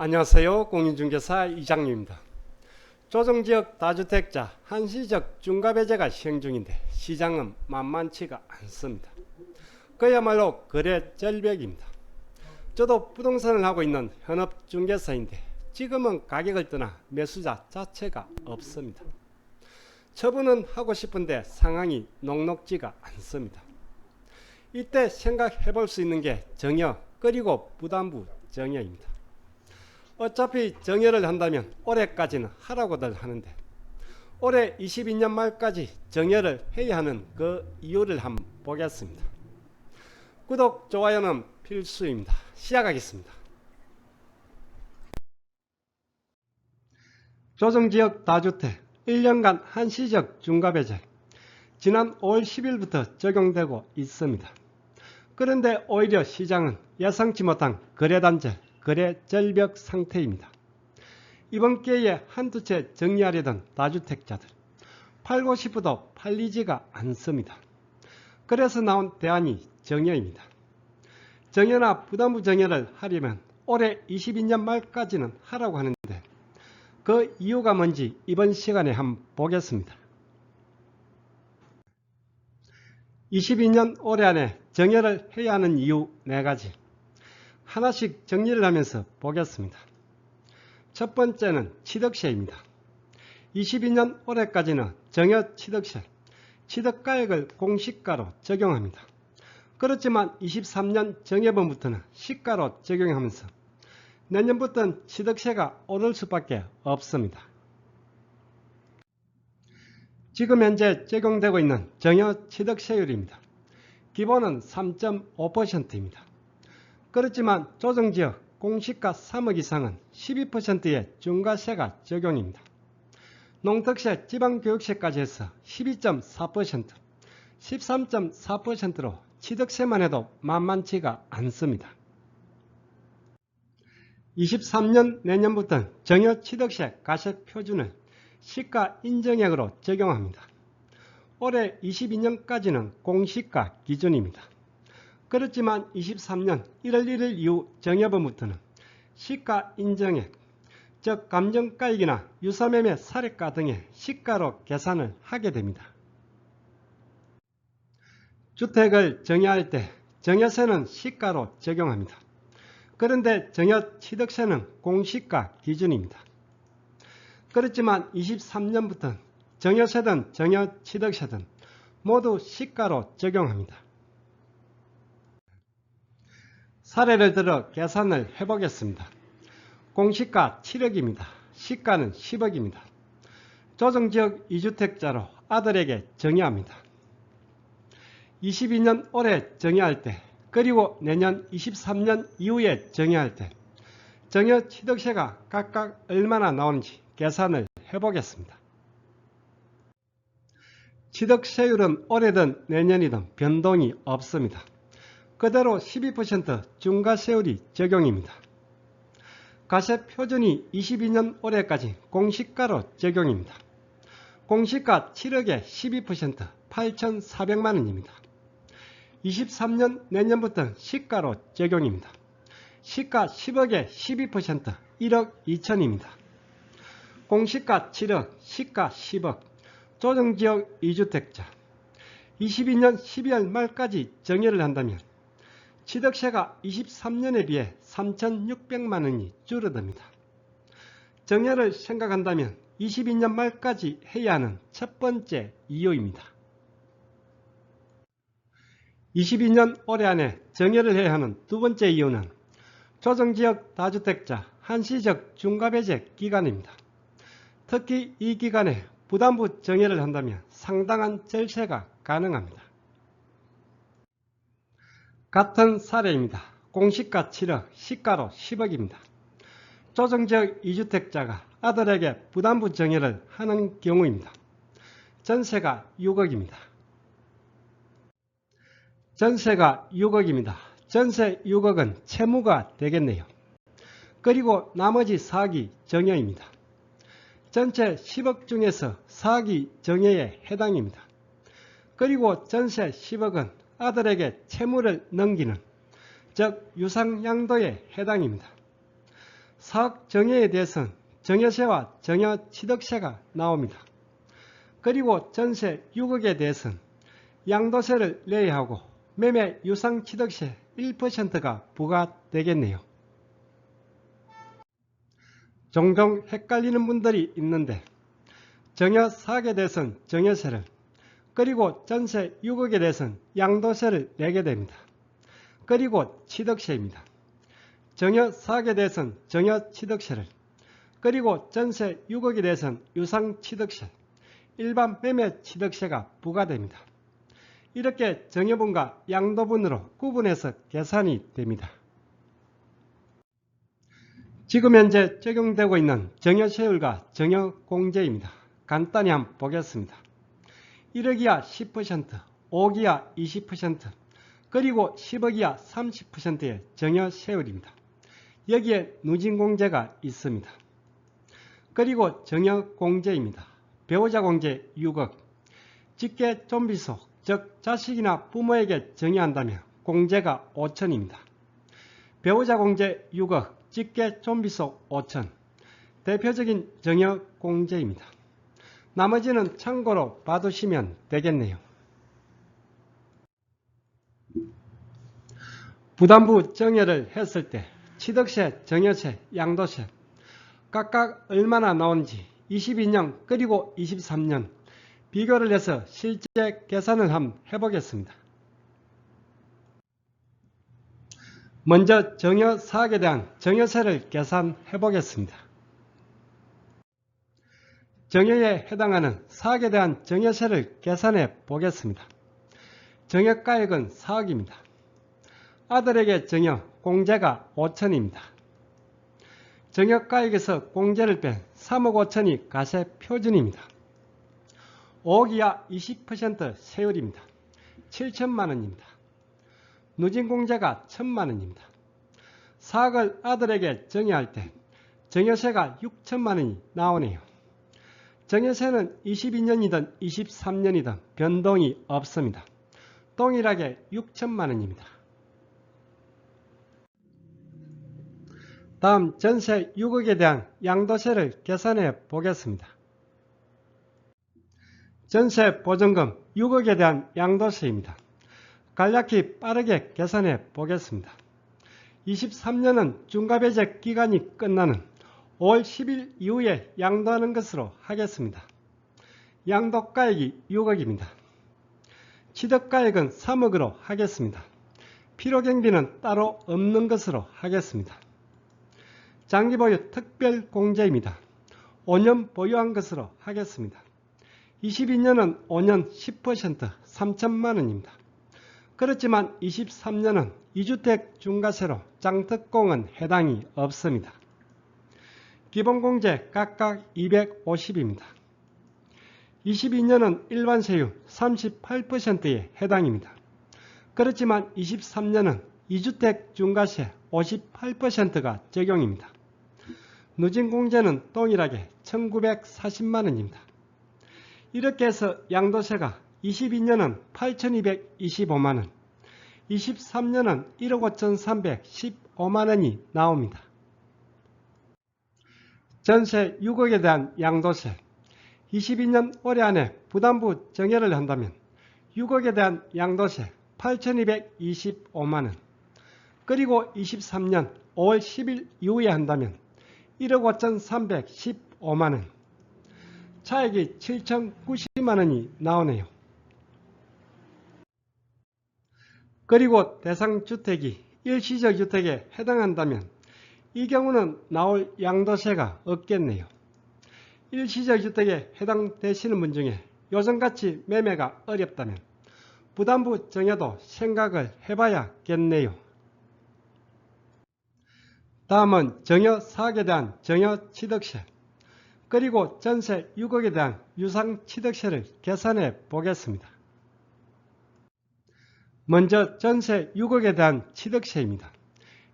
안녕하세요. 공인중개사 이장님입니다. 조정지역 다주택자 한시적 중과배제가 시행 중인데 시장은 만만치가 않습니다. 그야말로 거래 절벽입니다. 저도 부동산을 하고 있는 현업중개사인데 지금은 가격을 떠나 매수자 자체가 없습니다. 처분은 하고 싶은데 상황이 녹록지가 않습니다. 이때 생각해 볼 수 있는 게 정여 그리고 부담부 정여입니다. 어차피 정여를 한다면 올해까지는 하라고들 하는데 올해 22년 말까지 정여를 해야 하는 그 이유를 한번 보겠습니다. 구독, 좋아요는 필수입니다. 시작하겠습니다. 조정지역 다주택 1년간 한시적 중과배제 지난 5월 10일부터 적용되고 있습니다. 그런데 오히려 시장은 예상치 못한 거래단절, 거래 절벽 상태입니다. 이번 기회에 한두 채 정리하려던 다주택자들 팔고 싶어도 팔리지가 않습니다. 그래서 나온 대안이 정여입니다. 정여나 부담부 정여를 하려면 올해 22년 말까지는 하라고 하는데 그 이유가 뭔지 이번 시간에 한번 보겠습니다. 22년 올해 안에 정여를 해야 하는 이유 4가지 하나씩 정리를 하면서 보겠습니다. 첫 번째는 취득세입니다. 22년 올해까지는 정여 취득세, 취득가액을 공시가로 적용합니다. 그렇지만 23년 정여분부터는 시가로 적용하면서 내년부터는 취득세가 오를 수밖에 없습니다. 지금 현재 적용되고 있는 정여 취득세율입니다. 기본은 3.5%입니다. 그렇지만 조정지역 공시가 3억 이상은 12%의 중과세가 적용입니다. 농특세, 지방교육세까지 해서 12.4%, 13.4%로 취득세만 해도 만만치가 않습니다. 23년 내년부터는 정여 취득세 가세표준을 시가 인정액으로 적용합니다. 올해 22년까지는 공시가 기준입니다. 그렇지만 23년 1월 1일 이후 정여분부터는 시가 인정액, 즉 감정가액이나 유사매매 사례가 등의 시가로 계산을 하게 됩니다. 주택을 정여할 때 정여세는 시가로 적용합니다. 그런데 정여 취득세는 공시가 기준입니다. 그렇지만 23년부터는 정여세든 정여 취득세든 모두 시가로 적용합니다. 사례를 들어 계산을 해보겠습니다. 공시가 7억입니다. 시가는 10억입니다. 조정지역 2주택자로 아들에게 정여합니다. 22년 올해 정여할 때 그리고 내년 23년 이후에 정여할 때 정여 취득세가 각각 얼마나 나오는지 계산을 해보겠습니다. 취득세율은 올해든 내년이든 변동이 없습니다. 그대로 12% 중과세율이 적용입니다. 가세표준이 22년 올해까지 공시가로 적용입니다. 공시가 7억에 12% 8,400만원입니다. 23년 내년부터는 시가로 적용입니다. 시가 10억에 12% 1억 2천입니다. 공시가 7억, 시가 10억, 조정지역 2주택자 22년 12월 말까지 정여를 한다면 취득세가 23년에 비해 3,600만원이 줄어듭니다. 정여를 생각한다면 22년 말까지 해야 하는 첫 번째 이유입니다. 22년 올해 안에 정여를 해야 하는 두 번째 이유는 조정지역 다주택자 한시적 중과배제 기간입니다. 특히 이 기간에 부담부 정여를 한다면 상당한 절세가 가능합니다. 같은 사례입니다. 공시가 7억, 시가로 10억입니다. 조정지역 2주택자가 아들에게 부담부 정여를 하는 경우입니다. 전세가 6억입니다. 전세가 6억입니다. 전세 6억은 채무가 되겠네요. 그리고 나머지 4억이 정여입니다. 전체 10억 중에서 4억이 정여에 해당입니다. 그리고 전세 10억은 아들에게 채무를 넘기는 즉 유상양도에 해당입니다. 사업 정여에 대해서는 정여세와 정여취득세가 나옵니다. 그리고 전세 6억에 대해서는 양도세를 내야 하고 매매 유상취득세 1%가 부과되겠네요. 종종 헷갈리는 분들이 있는데 정여 4억에 대해서는 정여세를 그리고 전세 6억에 대해서는 양도세를 내게 됩니다. 그리고 취득세입니다. 정여 4억에 대해서는 정여취득세를 그리고 전세 6억에 대해서는 유상취득세, 일반 매매취득세가 부과됩니다. 이렇게 정여분과 양도분으로 구분해서 계산이 됩니다. 지금 현재 적용되고 있는 정여세율과 정여공제입니다. 간단히 한번 보겠습니다. 1억 이하 10%, 5억 이하 20%, 그리고 10억 이하 30%의 정여세율입니다. 여기에 누진공제가 있습니다. 그리고 정여공제입니다. 배우자공제 6억, 직계존비속, 즉 자식이나 부모에게 정여한다면 공제가 5천입니다. 배우자공제 6억, 직계존비속 5천, 대표적인 정여공제입니다. 나머지는 참고로 봐두시면 되겠네요. 부담부 정여를 했을 때 취득세, 정여세, 양도세 각각 얼마나 나오는지 22년 그리고 23년 비교를 해서 실제 계산을 한번 해보겠습니다. 먼저 정여 사억에 대한 정여세를 계산해 보겠습니다. 정여에 해당하는 사억에 대한 정여세를 계산해 보겠습니다. 정여가액은 4억입니다. 아들에게 정여 공제가 5천입니다. 정여가액에서 공제를 뺀 3억 5천이 가세 표준입니다. 5억 이하 20% 세율입니다. 7천만 원입니다. 누진공제가 1천만 원입니다. 4억을 아들에게 정여할 때 정여세가 6천만 원이 나오네요. 정여세는 22년이든 23년이든 변동이 없습니다. 동일하게 6천만 원입니다. 다음 전세 6억에 대한 양도세를 계산해 보겠습니다. 전세 보증금 6억에 대한 양도세입니다. 간략히 빠르게 계산해 보겠습니다. 23년은 중과배제 기간이 끝나는 5월 10일 이후에 양도하는 것으로 하겠습니다. 양도가액이 6억입니다. 취득가액은 3억으로 하겠습니다. 필요경비는 따로 없는 것으로 하겠습니다. 장기보유 특별공제입니다. 5년 보유한 것으로 하겠습니다. 22년은 5년 10% 3천만 원입니다. 그렇지만 23년은 2주택 중과세로 장특공은 해당이 없습니다. 기본공제 각각 250입니다. 22년은 일반세율 38%에 해당입니다. 그렇지만 23년은 2주택 중과세 58%가 적용입니다. 누진공제는 동일하게 1940만 원입니다. 이렇게 해서 양도세가 22년은 8225만 원, 23년은 1억 5315만 원이 나옵니다. 전세 6억에 대한 양도세 22년 올해 안에 부담부 정여를 한다면 6억에 대한 양도세 8225만 원, 그리고 23년 5월 10일 이후에 한다면 1억 5315만 원, 차액이 7090만 원이 나오네요. 그리고 대상주택이 일시적 주택에 해당한다면 이 경우는 나올 양도세가 없겠네요. 일시적 주택에 해당되시는 분 중에 요즘같이 매매가 어렵다면 부담부 정여도 생각을 해봐야겠네요. 다음은 정여 사억에 대한 정여취득세 그리고 전세 6억에 대한 유상취득세를 계산해 보겠습니다. 먼저 전세 6억에 대한 취득세입니다.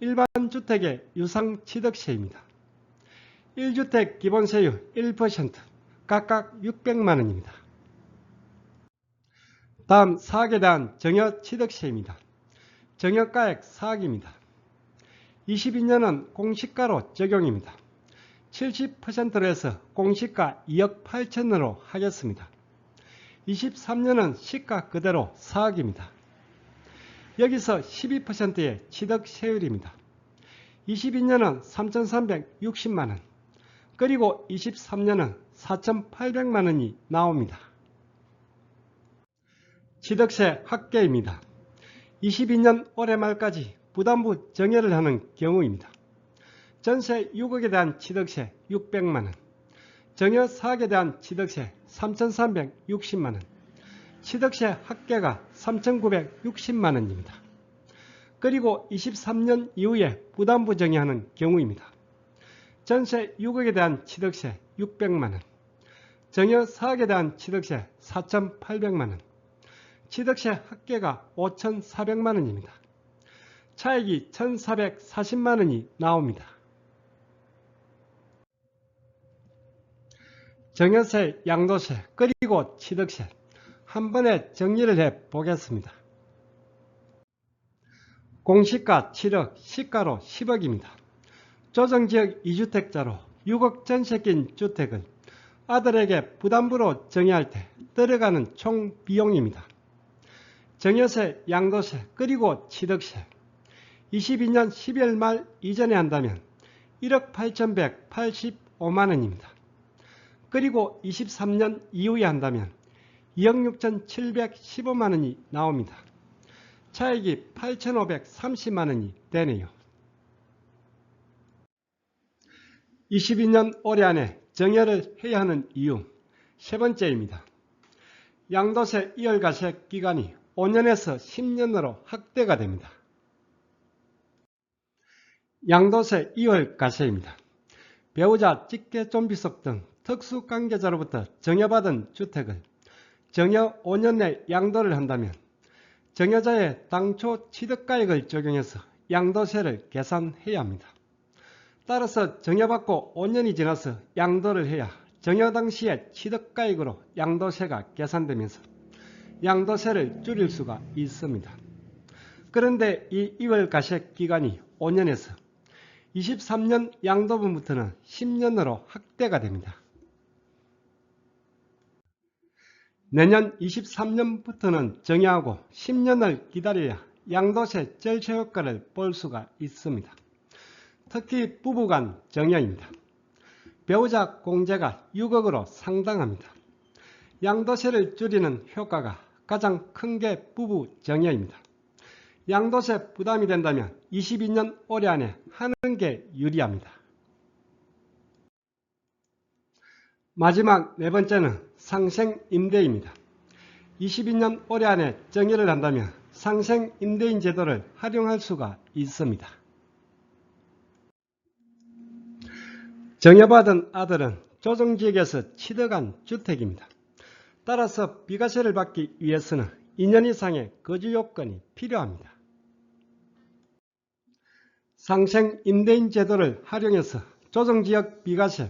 일반 주택의 유상취득세입니다. 1주택 기본세율 1% 각각 600만 원입니다. 다음 사억에 대한 정여취득세입니다. 정여가액 4억입니다. 22년은 공시가로 적용입니다. 70%로 해서 공시가 2억 8천으로 하겠습니다. 23년은 시가 그대로 4억입니다. 여기서 12%의 취득세율입니다. 22년은 3,360만원, 그리고 23년은 4,800만원이 나옵니다. 취득세 합계입니다. 22년 올해 말까지 부담부 정액을 하는 경우입니다. 전세 6억에 대한 취득세 600만원, 정액 4억에 대한 취득세 3,360만원, 취득세 합계가 3,960만원입니다. 그리고 23년 이후에 부담부 정액하는 경우입니다. 전세 6억에 대한 취득세 600만원, 정액 4억에 대한 취득세 4,800만원, 취득세 합계가 5,400만원입니다. 차액이 1,440만원이 나옵니다. 정여세, 양도세, 그리고 취득세 한 번에 정리를 해 보겠습니다. 공시가 7억, 시가로 10억입니다. 조정지역 2주택자로 6억 전세 낀 주택을 아들에게 부담부로 정의할 때 들어가는 총 비용입니다. 정여세, 양도세, 그리고 취득세 22년 12월 말 이전에 한다면 1억 8,185만원입니다. 그리고 23년 이후에 한다면 2억 6,715만원이 나옵니다. 차액이 8,530만원이 되네요. 22년 올해 안에 정액을 해야 하는 이유 세 번째입니다. 양도세 2월 가세 기간이 5년에서 10년으로 확대가 됩니다. 양도세 2월 가세입니다. 배우자, 직계 좀비속 등 특수관계자로부터 정여받은 주택을 정여 5년 내 양도를 한다면 정여자의 당초 취득가액을 적용해서 양도세를 계산해야 합니다. 따라서 정여받고 5년이 지나서 양도를 해야 정여 당시의 취득가액으로 양도세가 계산되면서 양도세를 줄일 수가 있습니다. 그런데 이 2월 가세 기간이 5년에서 23년 양도분부터는 10년으로 확대가 됩니다. 내년 23년부터는 정여하고 10년을 기다려야 양도세 절차 효과를 볼 수가 있습니다. 특히 부부간 정여입니다. 배우자 공제가 6억으로 상당합니다. 양도세를 줄이는 효과가 가장 큰 게 부부 정여입니다. 양도세 부담이 된다면 22년 올해 안에 하는 게 유리합니다. 마지막 네 번째는 상생임대입니다. 22년 올해 안에 정여를 한다면 상생임대인 제도를 활용할 수가 있습니다. 정여받은 아들은 조정지역에서 취득한 주택입니다. 따라서 비과세를 받기 위해서는 2년 이상의 거주요건이 필요합니다. 상생임대인 제도를 활용해서 조정지역 비과세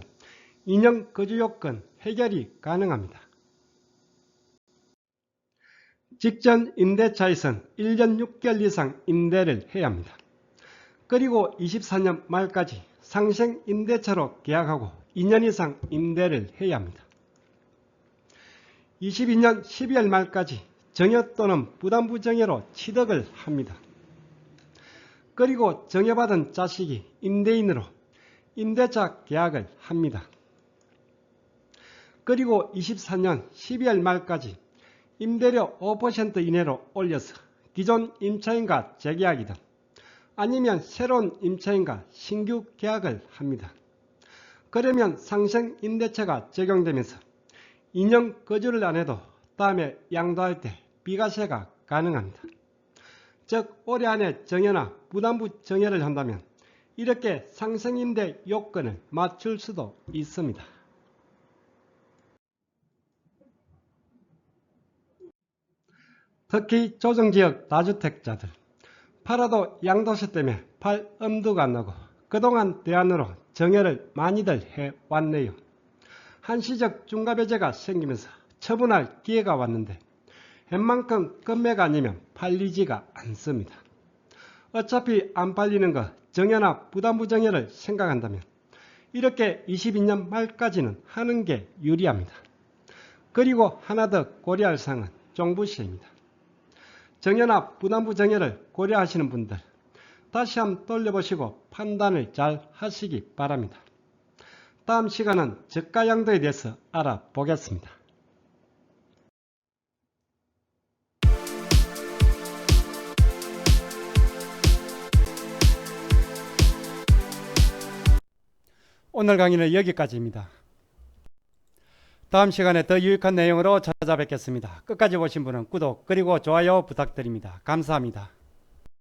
2년 거주요건 해결이 가능합니다. 직전 임대차에선 1년 6개월 이상 임대를 해야 합니다. 그리고 24년 말까지 상생임대차로 계약하고 2년 이상 임대를 해야 합니다. 22년 12월 말까지 정여 또는 부담부 정여로 취득을 합니다. 그리고 정여받은 자식이 임대인으로 임대차 계약을 합니다. 그리고 24년 12월 말까지 임대료 5% 이내로 올려서 기존 임차인과 재계약이든 아니면 새로운 임차인과 신규 계약을 합니다. 그러면 상생임대차가 적용되면서 2년 거주를 안 해도 다음에 양도할 때 비과세가 가능합니다. 즉 올해 안에 정여나 부담부 정여를 한다면 이렇게 상생임대 요건을 맞출 수도 있습니다. 특히 조정지역 다주택자들 팔아도 양도세 때문에 팔 엄두가 안 나고 그동안 대안으로 정여를 많이들 해왔네요. 한시적 중과배제가 생기면서 처분할 기회가 왔는데 웬만큼 금매가 아니면 팔리지가 않습니다. 어차피 안 팔리는 거 정예나 부담부 정예를 생각한다면 이렇게 22년 말까지는 하는 게 유리합니다. 그리고 하나 더 고려할 사항은 종부세입니다. 정예나 부담부 정예를 고려하시는 분들 다시 한번 돌려보시고 판단을 잘 하시기 바랍니다. 다음 시간은 저가양도에 대해서 알아보겠습니다. 오늘 강의는 여기까지입니다. 다음 시간에 더 유익한 내용으로 찾아뵙겠습니다. 끝까지 보신 분은 구독 그리고 좋아요 부탁드립니다. 감사합니다.